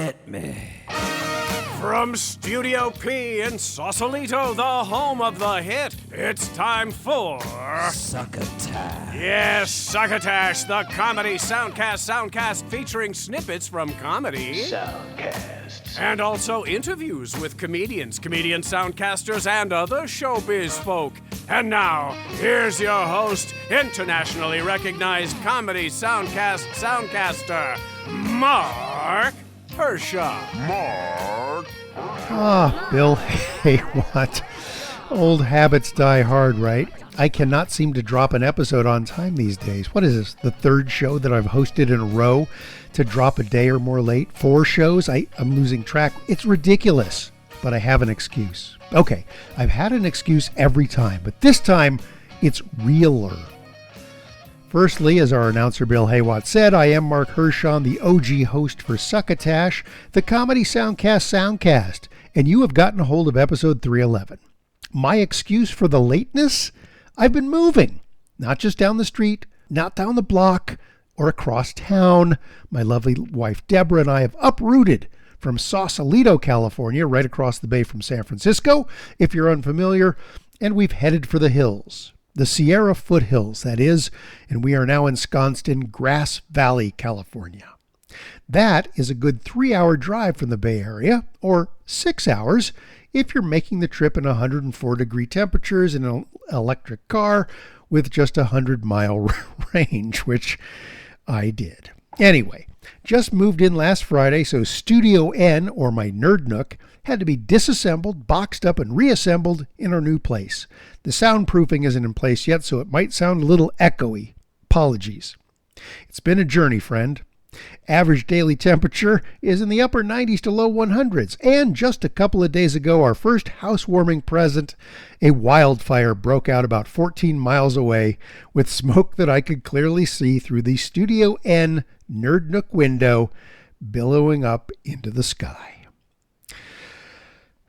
Hit me. From Studio P in Sausalito, the home of the hit, it's time for... Succotash. Yes, Succotash, the Comedy Soundcast Soundcast featuring snippets from comedy. Soundcast. And also interviews with comedians, comedian soundcasters, and other showbiz folk. And now, here's your host, internationally recognized Comedy Soundcast Soundcaster, Marc Hershon. Bill Heywatt. Old habits die hard, right? I cannot seem to drop an episode on time these days. What is this, the third show that I've hosted in a row to drop a day or more late? 4 shows? I'm losing track. It's ridiculous, but I have an excuse. Okay, I've had an excuse every time, but this time it's realer. Firstly, as our announcer Bill Heywatt said, I am Marc Hershon, the OG host for Succotash, the Comedy Soundcast Soundcast, and you have gotten a hold of episode 311. My excuse for the lateness? I've been moving. Not just down the street, not down the block, or across town. My lovely wife Debra and I have uprooted from Sausalito, California, right across the bay from San Francisco, if you're unfamiliar, and we've headed for the hills. The Sierra foothills, that is, and we are now ensconced in Grass Valley, California. That is a good 3-hour drive from the Bay Area, or 6 hours if you're making the trip in 104-degree temperatures in an electric car with just a 100-mile range, which I did. Anyway, just moved in last Friday, so Studio N, or my nerd nook, had to be disassembled, boxed up, and reassembled in our new place. The soundproofing isn't in place yet, so it might sound a little echoey. Apologies. It's been a journey, friend. Average daily temperature is in the upper 90s to low 100s, and just a couple of days ago, our first housewarming present, a wildfire broke out about 14 miles away with smoke that I could clearly see through the Studio N Nerd Nook window billowing up into the sky.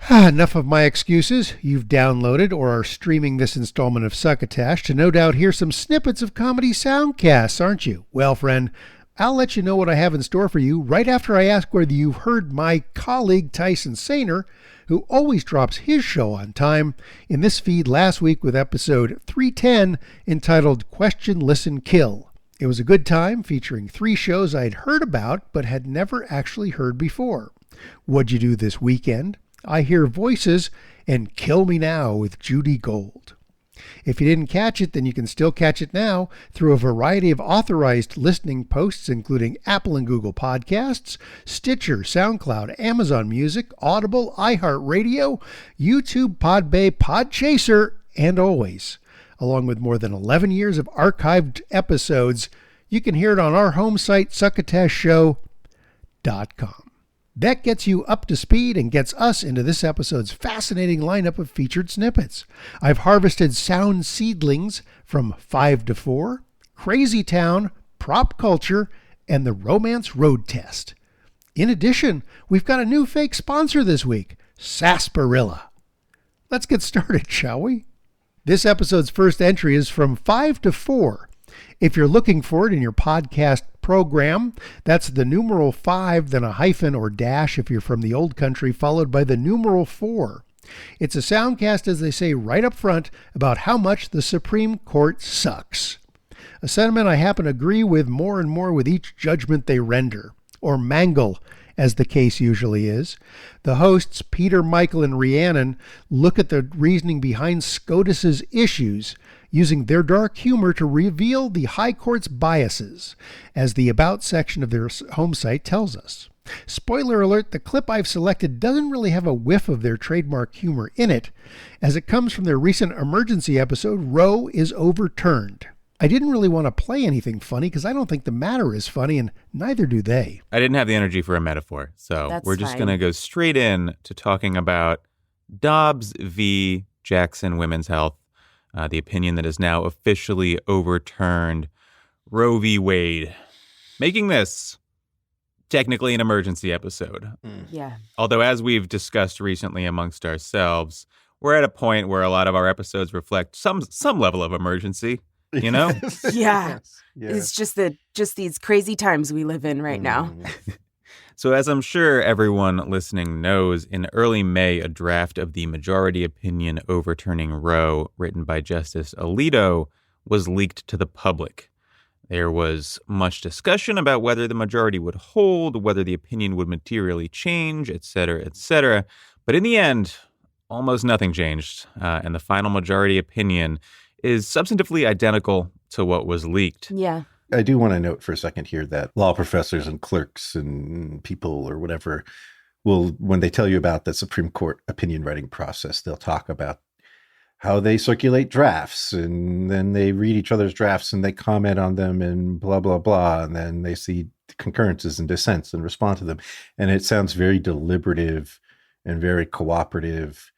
Enough of my excuses. You've downloaded or are streaming this installment of Succotash to no doubt hear some snippets of Comedy Soundcasts, aren't you? Well, friend, I'll let you know what I have in store for you right after I ask whether you've heard my colleague Tyson Sainer, who always drops his show on time, in this feed last week with episode 310 entitled Question, Listen, Kill. It was a good time featuring 3 shows I'd heard about but had never actually heard before. What'd you do this weekend? I Hear Voices, and Kill Me Now with Judy Gold. If you didn't catch it, then you can still catch it now through a variety of authorized listening posts, including Apple and Google Podcasts, Stitcher, SoundCloud, Amazon Music, Audible, iHeartRadio, YouTube, Podbay, Podchaser, and always, along with more than 11 years of archived episodes, you can hear it on our home site, succotashshow.com. That gets you up to speed and gets us into this episode's fascinating lineup of featured snippets. I've harvested sound seedlings from 5 to 4, Crazy Town, Prop Culture, and the Romance Road Test. In addition, we've got a new fake sponsor this week, Sarsaparilla. Let's get started, shall we? This episode's first entry is from 5 to 4. If you're looking for it in your podcast program, that's the numeral 5, then a hyphen or dash if you're from the old country, followed by the numeral 4. It's a soundcast, as they say right up front, about how much the Supreme Court sucks. A sentiment I happen to agree with more and more with each judgment they render, or mangle, as the case usually is. The hosts, Peter, Michael, and Rhiannon, look at the reasoning behind SCOTUS's issues, using their dark humor to reveal the High Court's biases, as the About section of their home site tells us. Spoiler alert, the clip I've selected doesn't really have a whiff of their trademark humor in it, as it comes from their recent emergency episode, Roe is Overturned. I didn't really want to play anything funny because I don't think the matter is funny, and neither do they. I didn't have the energy for a metaphor, so we're just going to go straight in to talking about Dobbs v. Jackson Women's Health, the opinion that is now officially overturned Roe v. Wade, making this technically an emergency episode. Yeah. Although, as we've discussed recently amongst ourselves, we're at a point where a lot of our episodes reflect some level of emergency. You know? Yeah. It's just these crazy times we live in right now. So as I'm sure everyone listening knows, in early May, a draft of the majority opinion overturning Roe, written by Justice Alito, was leaked to the public. There was much discussion about whether the majority would hold, whether the opinion would materially change, et cetera, but in the end, almost nothing changed, and the final majority opinion is substantively identical to what was leaked. Yeah. I do want to note for a second here that law professors and clerks and people or whatever will, when they tell you about the Supreme Court opinion writing process, they'll talk about how they circulate drafts, and then they read each other's drafts and they comment on them and blah, blah, blah. And then they see concurrences and dissents and respond to them. And it sounds very deliberative and very cooperative.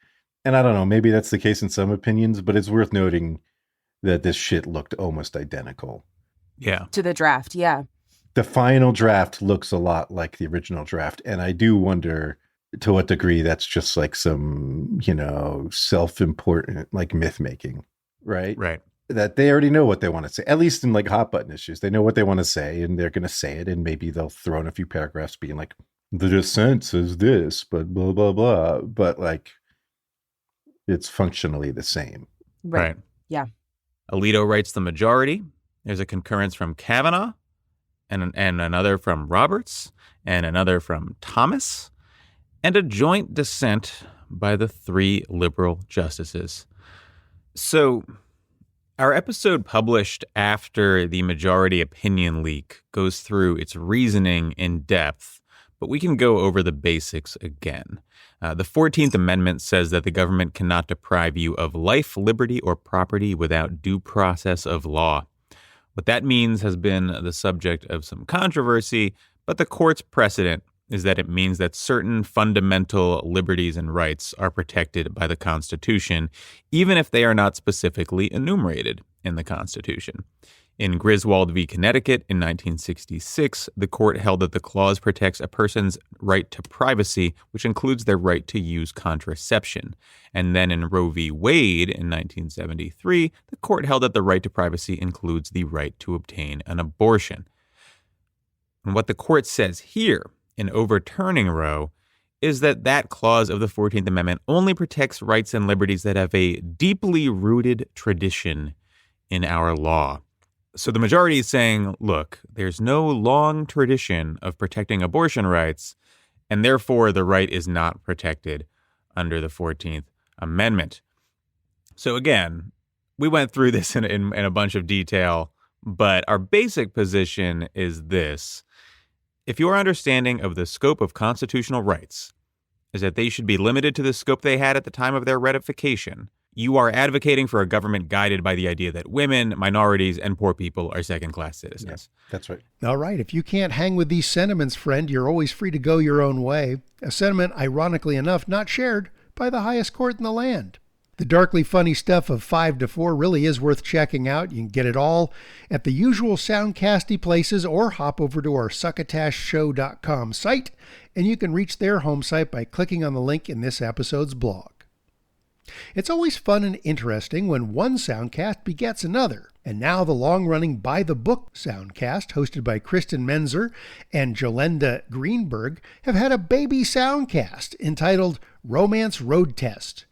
And I don't know, maybe that's the case in some opinions, but it's worth noting that this shit looked almost identical. Yeah. To the draft, yeah. The final draft looks a lot like the original draft. And I do wonder to what degree that's just like some, self-important, like myth making, right? Right. That they already know what they want to say, at least in like hot button issues. They know what they want to say and they're going to say it. And maybe they'll throw in a few paragraphs being like, the dissent says this, but blah, blah, blah. But like, it's functionally the same. Right. Yeah. Alito writes the majority. There's a concurrence from Kavanaugh and another from Roberts and another from Thomas and a joint dissent by the 3 liberal justices. So our episode published after the majority opinion leak goes through its reasoning in depth, but we can go over the basics again. The 14th Amendment says that the government cannot deprive you of life, liberty, or property without due process of law. What that means has been the subject of some controversy, but the court's precedent is that it means that certain fundamental liberties and rights are protected by the Constitution, even if they are not specifically enumerated in the Constitution. In Griswold v. Connecticut in 1966, the court held that the clause protects a person's right to privacy, which includes their right to use contraception. And then in Roe v. Wade in 1973, the court held that the right to privacy includes the right to obtain an abortion. And what the court says here in overturning Roe is that that clause of the 14th Amendment only protects rights and liberties that have a deeply rooted tradition in our law. So the majority is saying, look, there's no long tradition of protecting abortion rights, and therefore the right is not protected under the 14th Amendment. So again, we went through this in a bunch of detail, but our basic position is this. If your understanding of the scope of constitutional rights is that they should be limited to the scope they had at the time of their ratification, you are advocating for a government guided by the idea that women, minorities, and poor people are second-class citizens. Yes, that's right. All right. If you can't hang with these sentiments, friend, you're always free to go your own way. A sentiment, ironically enough, not shared by the highest court in the land. The darkly funny stuff of 5 to 4 really is worth checking out. You can get it all at the usual soundcasty places or hop over to our succotashshow.com site, and you can reach their home site by clicking on the link in this episode's blog. It's always fun and interesting when one soundcast begets another, and now the long-running By the Book soundcast, hosted by Kristen Menzer and Jolenda Greenberg, have had a baby soundcast entitled Romance Road Test.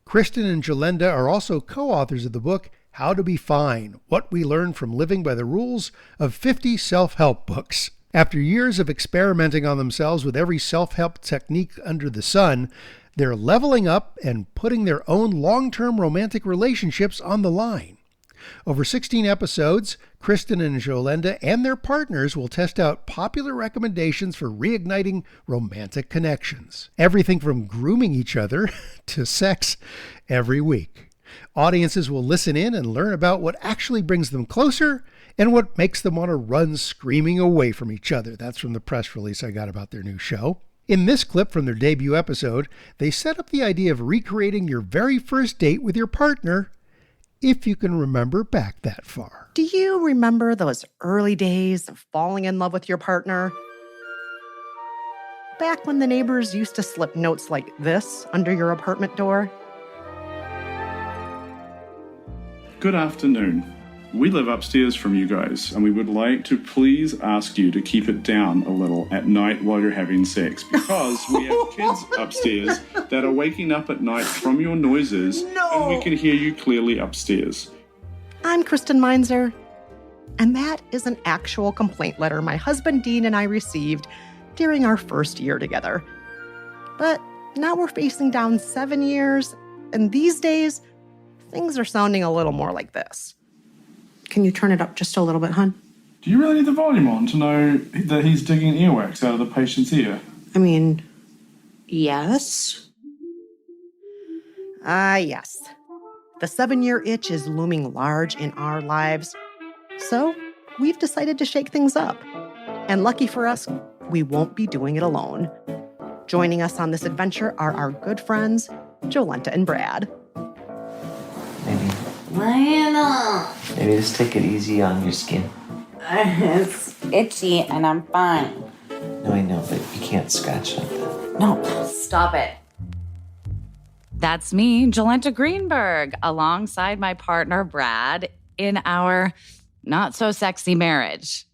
Kristen and Jolenda are also co-authors of the book How to Be Fine, What We Learn from Living by the Rules of 50 Self-Help Books. After years of experimenting on themselves with every self-help technique under the sun, they're leveling up and putting their own long-term romantic relationships on the line. Over 16 episodes, Kristen and Jolenda and their partners will test out popular recommendations for reigniting romantic connections. Everything from grooming each other to sex every week. Audiences will listen in and learn about what actually brings them closer and what makes them want to run screaming away from each other. That's from the press release I got about their new show. In this clip from their debut episode, they set up the idea of recreating your very first date with your partner, if you can remember back that far. Do you remember those early days of falling in love with your partner? Back when the neighbors used to slip notes like this under your apartment door? Good afternoon. We live upstairs from you guys, and we would like to please ask you to keep it down a little at night while you're having sex, because we have kids upstairs that are waking up at night from your noises, and we can hear you clearly upstairs. I'm Kristen Meinzer, and that is an actual complaint letter my husband Dean and I received during our first year together. But now we're facing down 7 years, and these days, things are sounding a little more like this. Can you turn it up just a little bit, hon? Do you really need the volume on to know that he's digging earwax out of the patient's ear? I mean, yes. Yes. The 7-year itch is looming large in our lives. So we've decided to shake things up. And lucky for us, we won't be doing it alone. Joining us on this adventure are our good friends, Jolenta and Brad. Maybe just take it easy on your skin. It's itchy and I'm fine. No, I know, but you can't scratch like that. No, stop it. That's me, Jolenta Greenberg, alongside my partner, Brad, in our not-so-sexy marriage.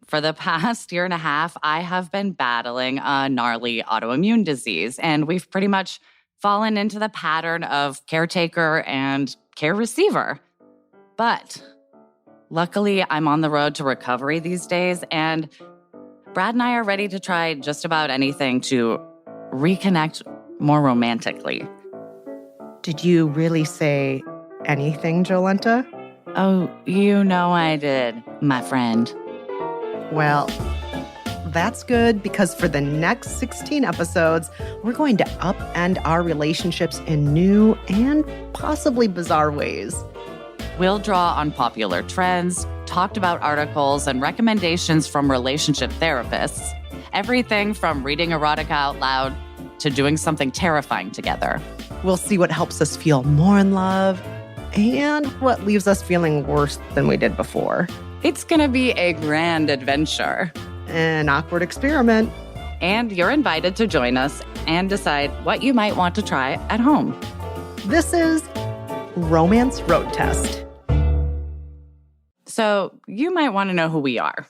For the past year and a half, I have been battling a gnarly autoimmune disease, and we've pretty much fallen into the pattern of caretaker and care receiver. But luckily, I'm on the road to recovery these days, and Brad and I are ready to try just about anything to reconnect more romantically. Did you really say anything, Jolenta? Oh, you know I did, my friend. Well, that's good, because for the next 16 episodes, we're going to upend our relationships in new and possibly bizarre ways. We'll draw on popular trends, talked about articles, and recommendations from relationship therapists. Everything from reading erotica out loud to doing something terrifying together. We'll see what helps us feel more in love and what leaves us feeling worse than we did before. It's gonna be a grand adventure. An awkward experiment. And you're invited to join us and decide what you might want to try at home. This is Romance Road Test. So you might want to know who we are.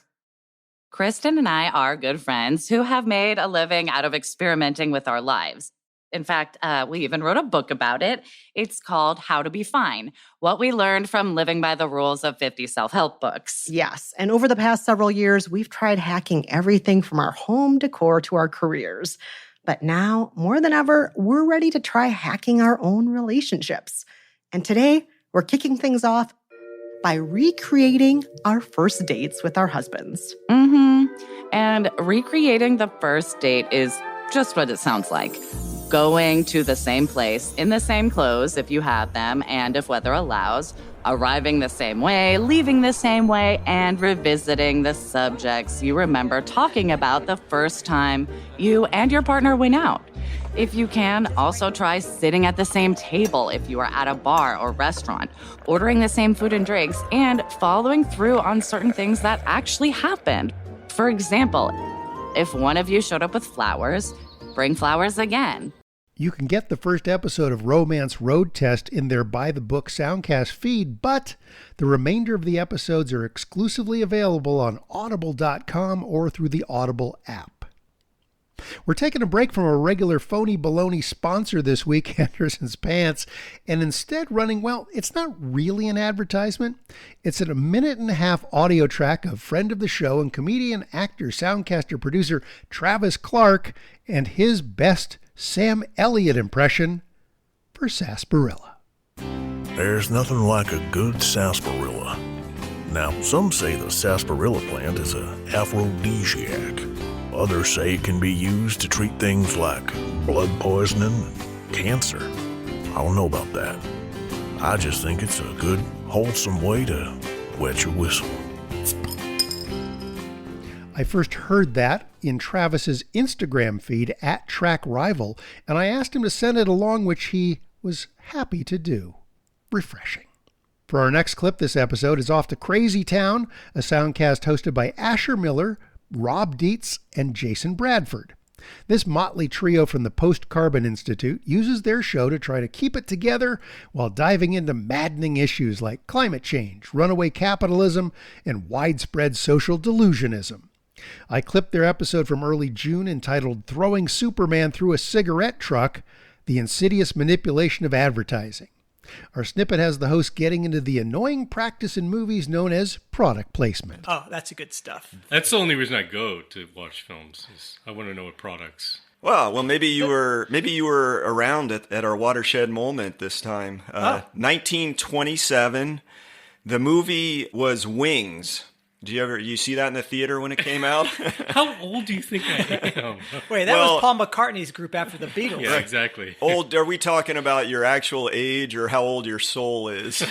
Kristen and I are good friends who have made a living out of experimenting with our lives. In fact, we even wrote a book about it. It's called How to Be Fine, What We Learned from Living by the Rules of 50 Self-Help Books. Yes, and over the past several years, we've tried hacking everything from our home decor to our careers. But now, more than ever, we're ready to try hacking our own relationships. And today, we're kicking things off by recreating our first dates with our husbands. And recreating the first date is just what it sounds like. Going to the same place, in the same clothes if you have them, and if weather allows, arriving the same way, leaving the same way, and revisiting the subjects you remember talking about the first time you and your partner went out. If you can, also try sitting at the same table if you are at a bar or restaurant, ordering the same food and drinks, and following through on certain things that actually happened. For example, if one of you showed up with flowers, bring flowers again. You can get the first episode of Romance Road Test in their By the Book Soundcast feed, but the remainder of the episodes are exclusively available on audible.com or through the Audible app. We're taking a break from a regular phony baloney sponsor this week, Anderson's Pants, and instead running, well, it's not really an advertisement. It's a 1.5-minute audio track of friend of the show and comedian, actor, soundcaster, producer Travis Clark and his best Sam Elliott impression for Sarsaparilla. There's nothing like a good sarsaparilla. Now, some say the sarsaparilla plant is an aphrodisiac. Others say it can be used to treat things like blood poisoning and cancer. I don't know about that. I just think it's a good, wholesome way to wet your whistle. I first heard that in Travis's Instagram feed at Track Rival, and I asked him to send it along, which he was happy to do. Refreshing. For our next clip, this episode is off to Crazy Town, a soundcast hosted by Asher Miller, Rob Dietz, and Jason Bradford. This motley trio from the Post-Carbon Institute uses their show to try to keep it together while diving into maddening issues like climate change, runaway capitalism, and widespread social delusionism. I clipped their episode from early June entitled Throwing Superman Through a Cigarette Truck, The Insidious Manipulation of Advertising. Our snippet has the host getting into the annoying practice in movies known as product placement. Oh, that's good stuff. That's the only reason I go to watch films. Is I want to know what products. Well, maybe you were around at our watershed moment this time. 1927. The movie was Wings. Did you see that in the theater when it came out? How old do you think I am? Wait, that was Paul McCartney's group after the Beatles. Yeah, exactly. Old? Are we talking about your actual age or how old your soul is?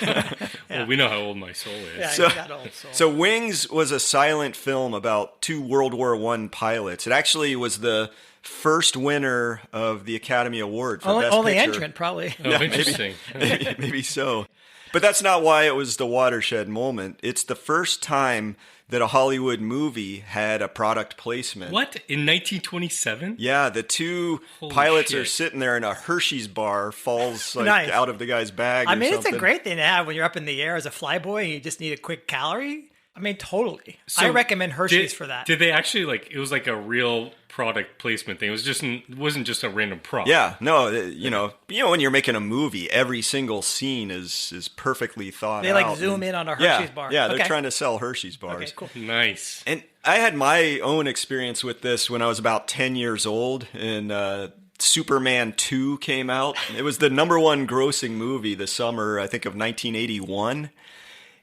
Well, we know how old my soul is. Yeah, you got old soul. So Wings was a silent film about two World War I pilots. It actually was the first winner of the Academy Award for Best only Picture. entrant, probably. Oh, yeah, interesting. Maybe so. But that's not why it was the watershed moment. It's the first time that a Hollywood movie had a product placement. What? In 1927? Yeah, the two pilots are sitting there and a Hershey's bar falls out of the guy's bag or something. It's a great thing to have when you're up in the air as a flyboy and you just need a quick calorie. I mean, totally. So I recommend Hershey's for that. Did they actually, it was like a real product placement thing? It wasn't just a random prop. Yeah, no, you know, when you're making a movie, every single scene is perfectly thought out. They zoom in on a Hershey's bar. Yeah, they're trying to sell Hershey's bars. Okay, cool. Nice. And I had my own experience with this when I was about 10 years old, and Superman 2 came out. It was the #1 grossing movie the summer, I think, of 1981.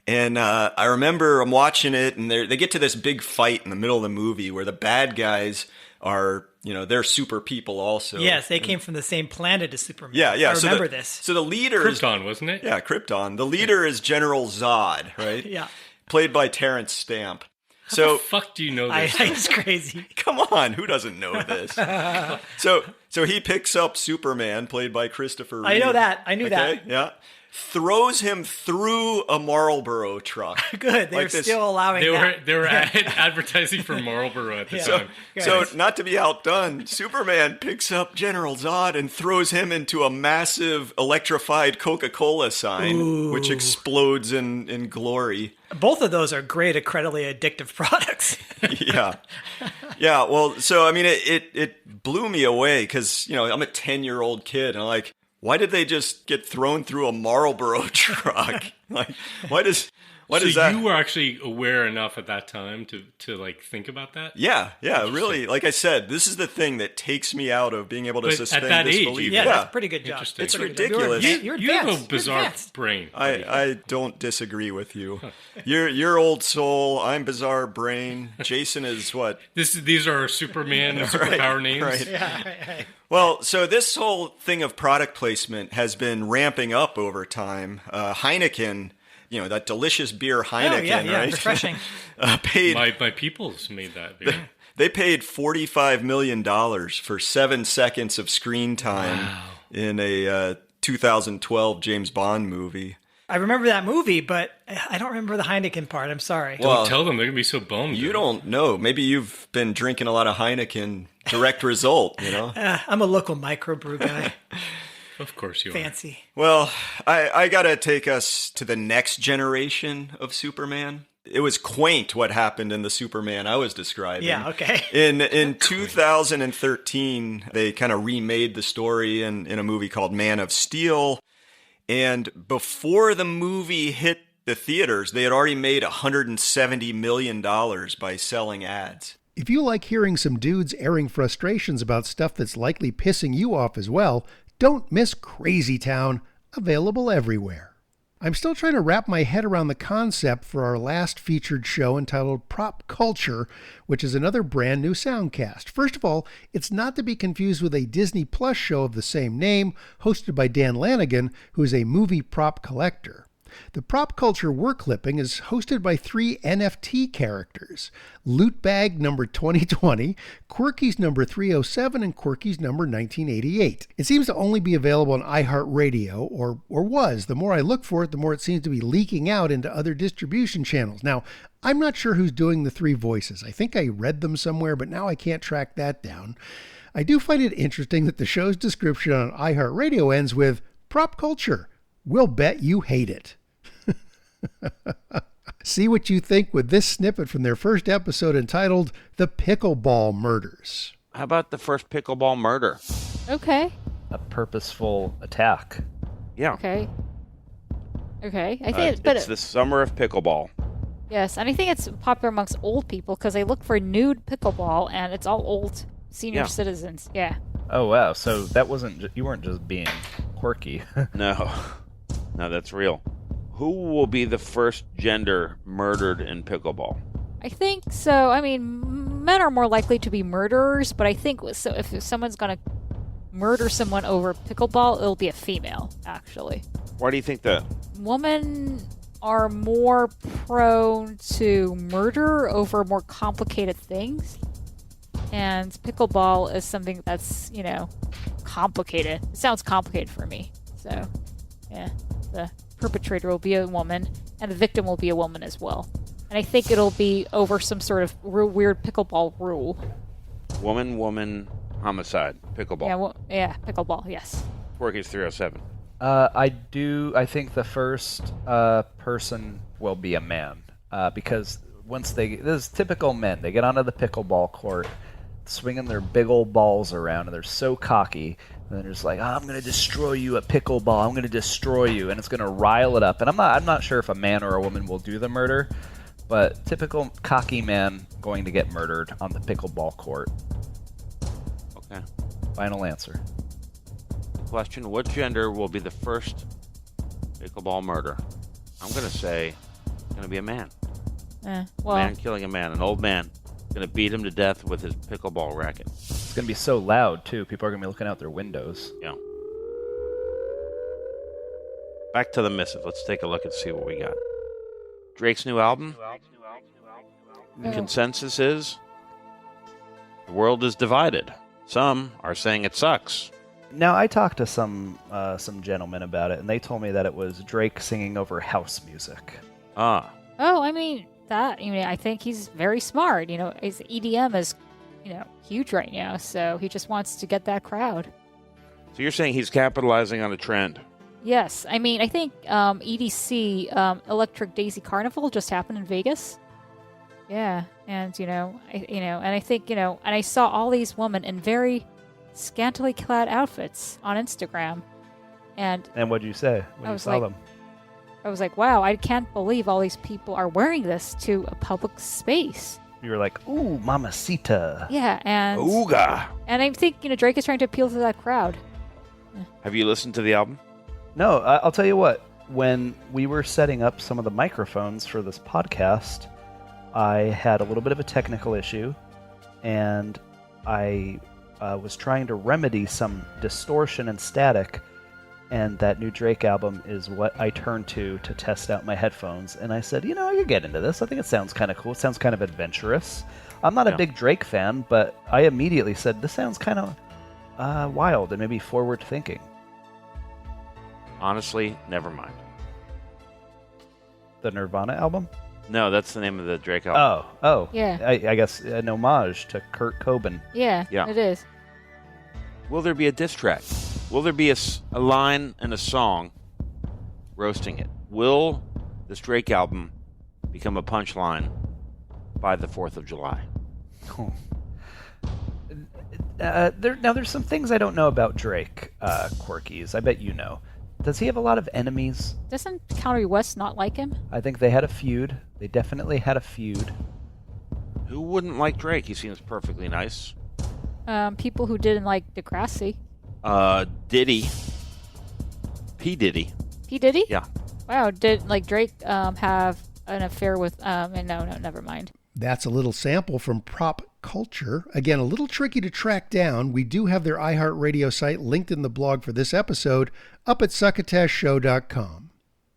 And I remember I'm watching it, and they get to this big fight in the middle of the movie where the bad guys are, they're super people also. Yes, they came from the same planet as Superman. Yeah. I remember this. So the leader Krypton, wasn't it? Yeah, Krypton. The leader is General Zod, right? Yeah. Played by Terrence Stamp. How the fuck do you know this? It's crazy. Come on, who doesn't know this? So he picks up Superman, played by Christopher Reeve. I know that. I knew that. Yeah. Throws him through a Marlboro truck. Good. They're still allowing that. They were advertising for Marlboro at the time. So not to be outdone, Superman picks up General Zod and throws him into a massive electrified Coca-Cola sign, which explodes in glory. Both of those are great, incredibly addictive products. Yeah. Well, so I mean, it blew me away because I'm a 10-year-old kid, and I'm like, why did they just get thrown through a Marlboro truck? Why does that? So you were actually aware enough at that time to think about that? Yeah, really. Like I said, this is the thing that takes me out of being able to suspend at that disbelief. Age, that's a pretty good job. It's ridiculous. You have a bizarre brain. I don't disagree with you. You're old soul. I'm bizarre brain. Jason is what? These are Superman superpower names. Right. Yeah. Well, so this whole thing of product placement has been ramping up over time. Heineken, that delicious beer Heineken, right? Refreshing. Paid my people's made that beer. They paid $45 million for 7 seconds of screen time in a 2012 James Bond movie. I remember that movie, but I don't remember the Heineken part. I'm sorry. Don't tell them. They're going to be so bummed. You don't know. Maybe you've been drinking a lot of Heineken. Direct result, I'm a local microbrew guy. Of course you Fancy. Well, I got to take us to the next generation of Superman. It was quaint what happened in the Superman I was describing. Yeah, okay. In 2013, they kind of remade the story in a movie called Man of Steel. And before the movie hit the theaters, they had already made $170 million by selling ads. If you like hearing some dudes airing frustrations about stuff that's likely pissing you off as well, don't miss Crazy Town, available everywhere. I'm still trying to wrap my head around the concept for our last featured show entitled Prop Culture, which is another brand new Soundcast. First of all, it's not to be confused with a Disney Plus show of the same name, hosted by Dan Lanigan, who is a movie prop collector. The Prop Culture Work Clipping is hosted by 3 NFT characters: Lootbag number 2020, Quirky's number 307, and Quirky's number 1988. It seems to only be available on iHeartRadio, or was. The more I look for it, the more it seems to be leaking out into other distribution channels. Now, I'm not sure who's doing the 3 voices. I think I read them somewhere, but now I can't track that down. I do find it interesting that the show's description on iHeartRadio ends with prop culture. We'll bet you hate it. See what you think with this snippet from their first episode entitled The Pickleball Murders. How about the first pickleball murder? Okay. A purposeful attack. Yeah. Okay. I think it's the summer of pickleball. Yes, and I think it's popular amongst old people because they look for nude pickleball, and it's all old senior citizens. Yeah. Oh wow! So that wasn't you weren't just being quirky. No, that's real. Who will be the first gender murdered in pickleball? I think so. I mean, men are more likely to be murderers, but I think so. If someone's gonna murder someone over pickleball, it'll be a female, actually. Why do you think that? Women are more prone to murder over more complicated things. And pickleball is something that's, complicated. It sounds complicated for me. So, yeah, the perpetrator will be a woman, and the victim will be a woman as well. And I think it'll be over some sort of weird pickleball rule. Woman, homicide, pickleball. Yeah, pickleball, yes. Quirky's 307. I think the first person will be a man because this is typical men. They get onto the pickleball court, swinging their big old balls around, and they're so cocky. And they're just like, I'm going to destroy you at pickleball. I'm going to destroy you, and it's going to rile it up. And I'm not sure if a man or a woman will do the murder, but typical cocky man going to get murdered on the pickleball court. Okay. Final answer. Question: what gender will be the first pickleball murder? I'm going to say it's going to be a man. A man killing a man, an old man, going to beat him to death with his pickleball racket. It's going to be so loud, too. People are going to be looking out their windows. Yeah. Back to the missive. Let's take a look and see what we got. Drake's new album. The consensus is the world is divided. Some are saying it sucks. Now, I talked to some gentlemen about it, and they told me that it was Drake singing over house music. Ah. Oh, I mean, I think he's very smart. His EDM is, huge right now, so he just wants to get that crowd. So you're saying he's capitalizing on a trend? Yes. I mean, I think EDC, Electric Daisy Carnival, just happened in Vegas. Yeah, and, I think, and I saw all these women in very scantily clad outfits on Instagram. And what'd you say when you saw them? I was like, wow, I can't believe all these people are wearing this to a public space. You were like, ooh, mamacita. Yeah, and... Ooga. And I think, Drake is trying to appeal to that crowd. Have you listened to the album? No, I'll tell you what. When we were setting up some of the microphones for this podcast, I had a little bit of a technical issue, and I was trying to remedy some distortion and static, and that new Drake album is what I turned to test out my headphones. And I said, I could get into this. I think it sounds kind of cool. It sounds kind of adventurous. I'm not a big Drake fan, but I immediately said, this sounds kind of wild and maybe forward-thinking. Honestly, never mind. The Nirvana album? No, that's the name of the Drake album. Oh. Yeah. I guess an homage to Kurt Cobain. Yeah, it is. Will there be a diss track? Will there be a line and a song roasting it? Will this Drake album become a punchline by the 4th of July? Oh. There's some things I don't know about Drake, Quirkies. I bet you know. Does he have a lot of enemies? Doesn't Kanye West not like him? I think they had a feud. They definitely had a feud. Who wouldn't like Drake? He seems perfectly nice. People who didn't like Degrassi. Diddy. P. Diddy. P. Diddy? Yeah. Wow, did Drake have an affair with no, never mind. That's a little sample from Prop Culture. Again, a little tricky to track down. We do have their iHeartRadio site linked in the blog for this episode up at succotashshow.com.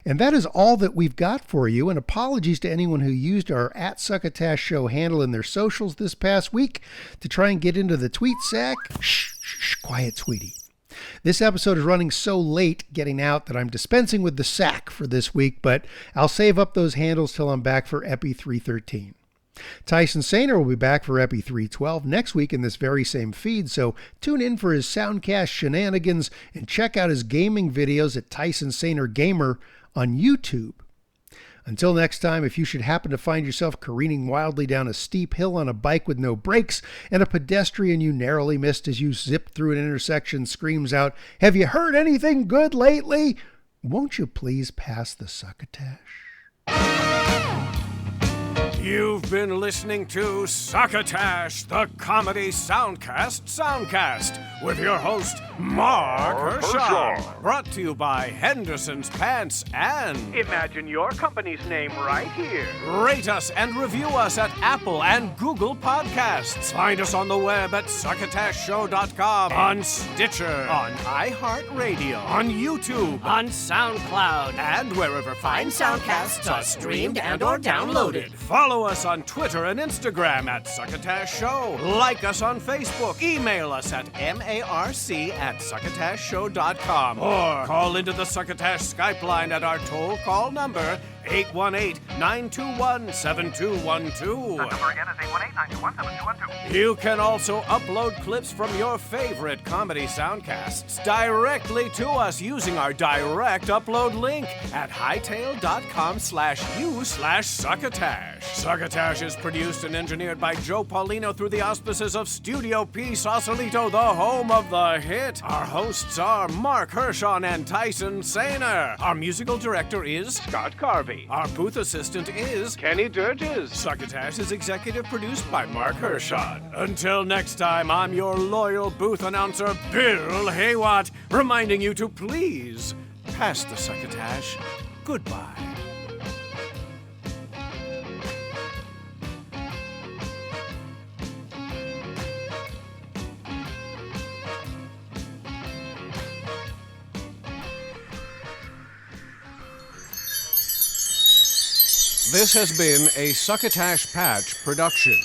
And that is all that we've got for you. And apologies to anyone who used our @Succotash Show handle in their socials this past week to try and get into the tweet sack. Shh, quiet, sweetie. This episode is running so late getting out that I'm dispensing with the sack for this week, but I'll save up those handles till I'm back for Epi311. Tyson Saner will be back for Epi311 next week in this very same feed, so tune in for his Soundcast shenanigans and check out his gaming videos at Tyson Saner Gamer on YouTube. Until next time, if you should happen to find yourself careening wildly down a steep hill on a bike with no brakes and a pedestrian you narrowly missed as you zipped through an intersection screams out, "Have you heard anything good lately?" won't you please pass the Succotash? You've been listening to Succotash, the Comedy Soundcast Soundcast, with your host, Marc Hershon. Brought to you by Henderson's Pants and... Imagine your company's name right here. Rate us and review us at Apple and Google Podcasts. Find us on the web at succotashshow.com, on Stitcher, on iHeartRadio, on YouTube, on SoundCloud, and wherever fine soundcasts are streamed and or downloaded. Follow us on Twitter and Instagram at Succotash Show. Like us on Facebook. Email us at marc@succotashshow.com. Or call into the Succotash Skype line at our toll call number 818-921-7212. That number again is 818-921-7212. You can also upload clips from your favorite comedy soundcasts directly to us using our direct upload link at hightail.com/u/Succotash. Succotash is produced and engineered by Joe Paulino through the auspices of Studio P Sausalito, the home of the hit. Our hosts are Marc Hershon and Tyson Saner. Our musical director is Scott Carvey. Our booth assistant is Kenny Durges. Succotash is executive produced by Marc Hershon. Until next time, I'm your loyal booth announcer, Bill Heywatt, reminding you to please pass the Succotash. Goodbye. This has been a Succotash Patch production.